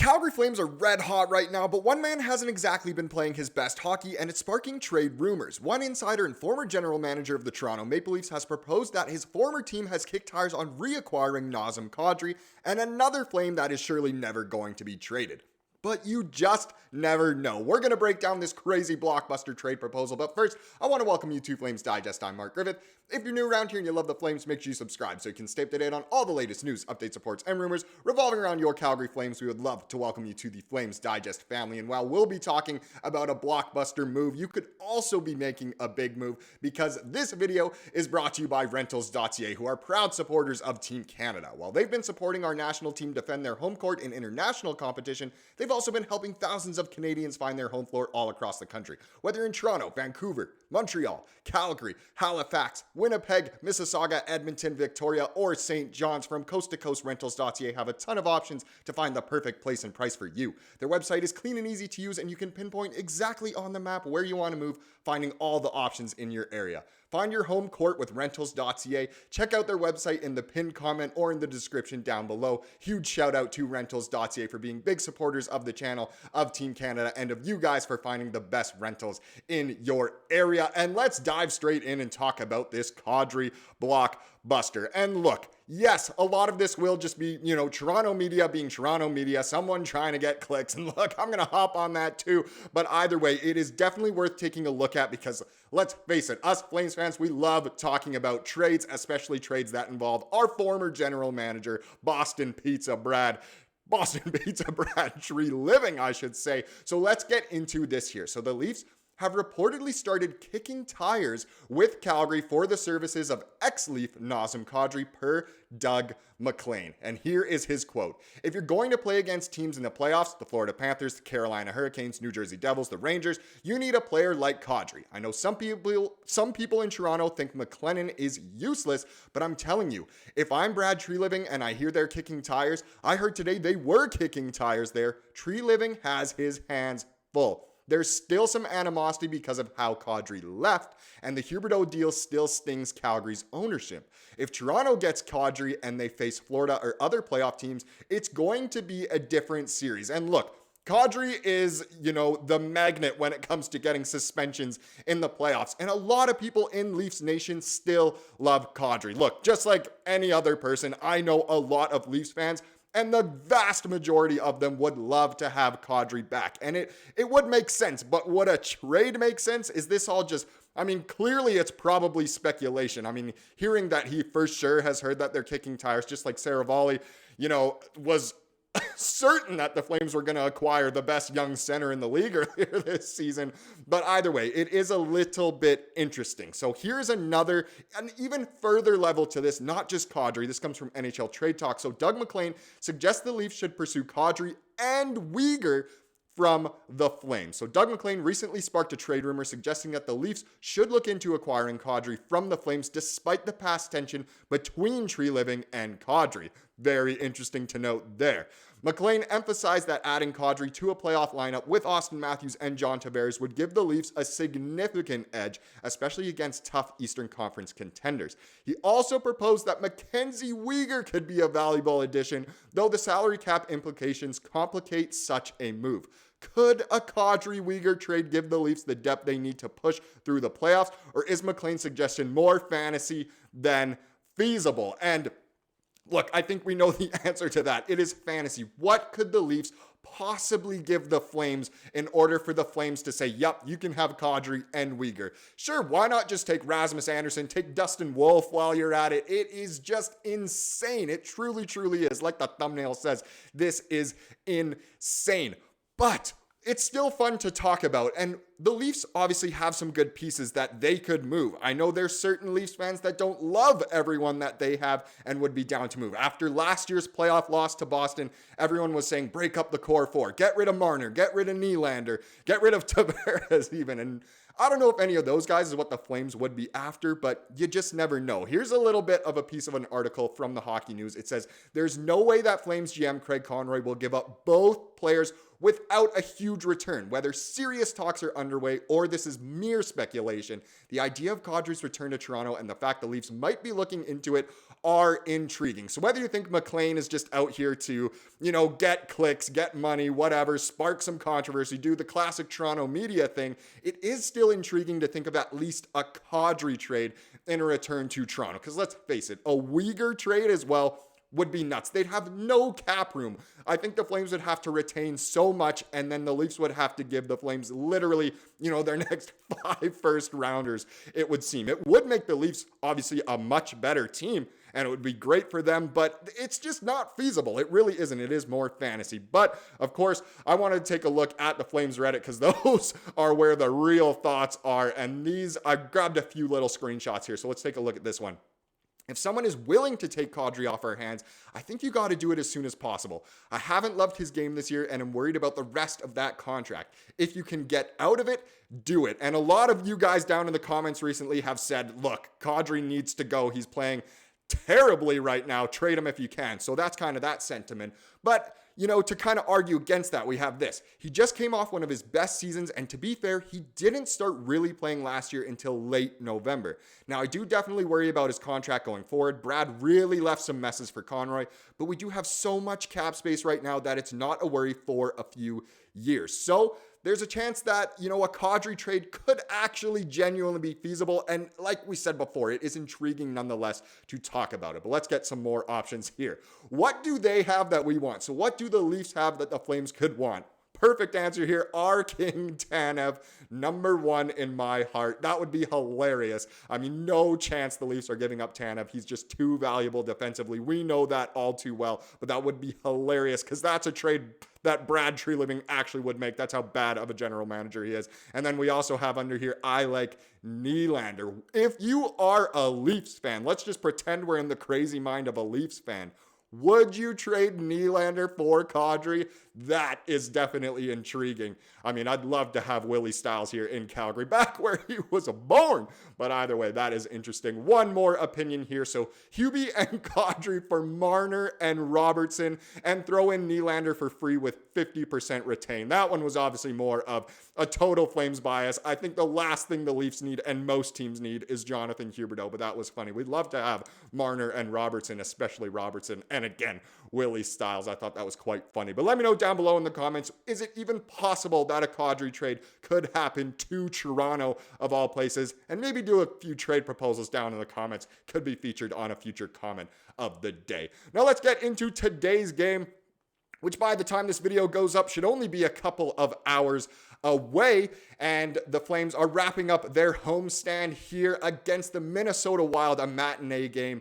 Calgary Flames are red hot right now, but one man hasn't exactly been playing his best hockey, and it's sparking trade rumors. One insider and former general manager of the Toronto Maple Leafs has proposed that his former team has kicked tires on reacquiring Nazem Kadri, and another Flame that is surely never going to be traded. But you just never know. We're going to break down this crazy blockbuster trade proposal. But first, I want to welcome you to Flames Digest. I'm Mark Griffith. If you're new around here and you love the Flames, make sure you subscribe so you can stay up to date on all the latest news, updates, reports, and rumors revolving around your Calgary Flames. We would love to welcome you to the Flames Digest family. And while we'll be talking about a blockbuster move, you could also be making a big move because this video is brought to you by Rentals.ca, who are proud supporters of Team Canada. While they've been supporting our national team defend their home court in international competition, they've also been helping thousands of Canadians find their home floor all across the country. Whether in Toronto, Vancouver, Montreal, Calgary, Halifax, Winnipeg, Mississauga, Edmonton, Victoria, or St. John's, from coast to coast, Rentals.ca have a ton of options to find the perfect place and price for you. Their website is clean and easy to use, and you can pinpoint exactly on the map where you want to move, finding all the options in your area. Find your home court with Rentals.ca. Check out their website in the pinned comment or in the description down below. Huge shout out to Rentals.ca for being big supporters of the channel, of Team Canada, and of you guys for finding the best rentals in your area. And let's dive straight in and talk about this Kadri blockbuster. And look, yes, a lot of this will just be, Toronto media being Toronto media, someone trying to get clicks. And look, I'm going to hop on that too. But either way, it is definitely worth taking a look at because let's face it, us Flames fans, we love talking about trades, especially trades that involve our former general manager, Boston Pizza Brad Tree Living, I should say. So let's get into this here. So the Leafs have reportedly started kicking tires with Calgary for the services of ex-Leaf Nazem Kadri, per Doug MacLean. And here is his quote. "If you're going to play against teams in the playoffs, the Florida Panthers, the Carolina Hurricanes, New Jersey Devils, the Rangers, you need a player like Kadri. I know some people in Toronto think McLennan is useless, but I'm telling you, if I'm Brad Tree Living and I hear they're kicking tires, I heard today they were kicking tires there. Tree Living has his hands full. There's still some animosity because of how Kadri left, and the Huberdeau deal still stings Calgary's ownership. If Toronto gets Kadri and they face Florida or other playoff teams, it's going to be a different series." And look, Kadri is, the magnet when it comes to getting suspensions in the playoffs. And a lot of people in Leafs Nation still love Kadri. Look, just like any other person, I know a lot of Leafs fans, and the vast majority of them would love to have Kadri back. And it would make sense, but would a trade make sense? Is this all just, clearly it's probably speculation. Hearing that he for sure has heard that they're kicking tires, just like Saravalli, was certain that the Flames were going to acquire the best young center in the league earlier this season. But either way, it is a little bit interesting. So here's an even further level to this, not just Kadri. This comes from NHL Trade Talk. So Doug MacLean suggests the Leafs should pursue Kadri and Weegar from the Flames. So Doug MacLean recently sparked a trade rumor suggesting that the Leafs should look into acquiring Kadri from the Flames despite the past tension between Tree Living and Kadri. Very interesting to note there. MacLean emphasized that adding Kadri to a playoff lineup with Austin Matthews and John Tavares would give the Leafs a significant edge, especially against tough Eastern Conference contenders. He also proposed that MacKenzie Weegar could be a valuable addition, though the salary cap implications complicate such a move. Could a Kadri Weegar trade give the Leafs the depth they need to push through the playoffs, or is MacLean's suggestion more fantasy than feasible? And look, I think we know the answer to that. It is fantasy. What could the Leafs possibly give the Flames in order for the Flames to say, yep, you can have Kadri and Weegar? Sure, why not just take Rasmus Andersson, take Dustin Wolf while you're at it? It is just insane. It truly, truly is. Like the thumbnail says, this is insane. But it's still fun to talk about, and the Leafs obviously have some good pieces that they could move. I know there's certain Leafs fans that don't love everyone that they have and would be down to move. After last year's playoff loss to Boston, everyone was saying break up the core four, get rid of Marner, get rid of Nylander, get rid of Tavares even, and I don't know if any of those guys is what the Flames would be after, but you just never know. Here's a little bit of a piece of an article from the Hockey News. It says, there's no way that Flames GM Craig Conroy will give up both players without a huge return. Whether serious talks are underway underway or this is mere speculation, the idea of Kadri's return to Toronto and the fact the Leafs might be looking into it are intriguing. So whether you think McLean is just out here to, get clicks, get money, whatever, spark some controversy, do the classic Toronto media thing, it is still intriguing to think of at least a Kadri trade in a return to Toronto. Because let's face it, a Weegar trade as well would be nuts. They'd have no cap room. I think the Flames would have to retain so much, and then the Leafs would have to give the Flames literally, their next 5 first rounders, it would seem. It would make the Leafs obviously a much better team, and it would be great for them, but it's just not feasible. It really isn't. It is more fantasy. But, of course, I wanted to take a look at the Flames Reddit because those are where the real thoughts are, and I grabbed a few little screenshots here, so let's take a look at this one. If someone is willing to take Kadri off our hands, I think you got to do it as soon as possible. I haven't loved his game this year, and I'm worried about the rest of that contract. If you can get out of it, do it. And a lot of you guys down in the comments recently have said, look, Kadri needs to go. He's playing terribly right now. Trade him if you can. So that's kind of that sentiment. But, to kind of argue against that, we have this. He just came off one of his best seasons, and to be fair, he didn't start really playing last year until late November. Now, I do definitely worry about his contract going forward. Brad really left some messes for Conroy, but we do have so much cap space right now that it's not a worry for a few years. So there's a chance that, a Kadri trade could actually genuinely be feasible. And like we said before, it is intriguing nonetheless to talk about it. But let's get some more options here. What do they have that we want? So what do the Leafs have that the Flames could want? Perfect answer here. Our King Tanev, number 1 in my heart. That would be hilarious. I mean, no chance the Leafs are giving up Tanev. He's just too valuable defensively. We know that all too well, but that would be hilarious because that's a trade that Brad Treliving actually would make. That's how bad of a general manager he is. And then we also have under here, I like Nylander. If you are a Leafs fan, let's just pretend we're in the crazy mind of a Leafs fan. Would you trade Nylander for Kadri? That is definitely intriguing. I mean, I'd love to have Willie Styles here in Calgary, back where he was born. But either way, that is interesting. One more opinion here. So Hubie and Kadri for Marner and Robertson, and throw in Nylander for free with 50% retained. That one was obviously more of a total Flames bias. I think the last thing the Leafs need, and most teams need, is Jonathan Huberdeau, but that was funny. We'd love to have Marner and Robertson, especially Robertson, and again, Willie Styles. I thought that was quite funny. But let me know down below in the comments, is it even possible that a Kadri trade could happen to Toronto of all places? And maybe do a few trade proposals down in the comments. Could be featured on a future comment of the day. Now let's get into today's game, which by the time this video goes up should only be a couple of hours away, and the Flames are wrapping up their homestand here against the Minnesota Wild, a matinee game.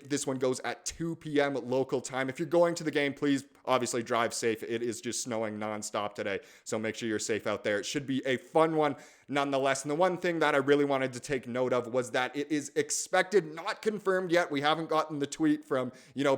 This one goes at 2 p.m. local time. If you're going to the game, please obviously drive safe. It is just snowing nonstop today, so make sure you're safe out there. It should be a fun one nonetheless. And the one thing that I really wanted to take note of was that it is expected, not confirmed yet. We haven't gotten the tweet from,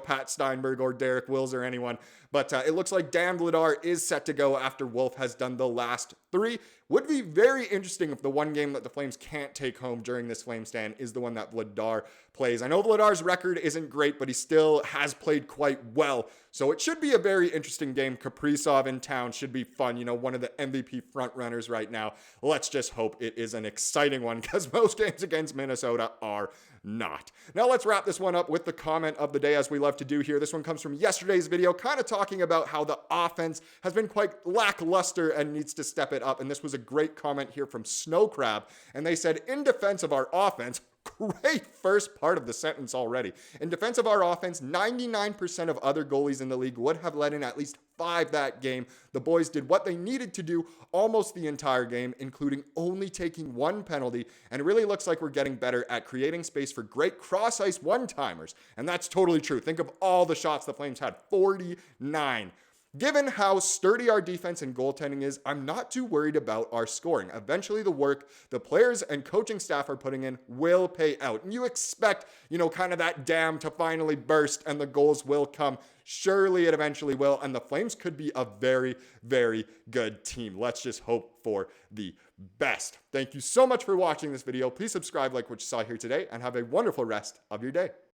Pat Steinberg or Derek Wills or anyone, but it looks like Dan Vladar is set to go after Wolf has done the last 3. Would be very interesting if the one game that the Flames can't take home during this Flame stand is the one that Vladar plays. I know Vladar's record isn't great, but he still has played quite well. So it should be a very interesting game. Kaprizov in town should be fun. One of the MVP front runners right now. Let's just hope it is an exciting one because most games against Minnesota are not. Now let's wrap this one up with the comment of the day, as we love to do here. This one comes from yesterday's video, kind of talking about how the offense has been quite lackluster and needs to step it up. And this was a great comment here from Snow Crab. And they said, in defense of our offense, great first part of the sentence already. In defense of our offense, 99% of other goalies in the league would have let in at least 5 that game. The boys did what they needed to do almost the entire game, including only taking 1 penalty. And it really looks like we're getting better at creating space for great cross-ice one-timers. And that's totally true. Think of all the shots the Flames had, 49. Given how sturdy our defense and goaltending is, I'm not too worried about our scoring. Eventually the work the players and coaching staff are putting in will pay out. And you expect, kind of that dam to finally burst and the goals will come. Surely it eventually will. And the Flames could be a very, very good team. Let's just hope for the best. Thank you so much for watching this video. Please subscribe, like what you saw here today, and have a wonderful rest of your day.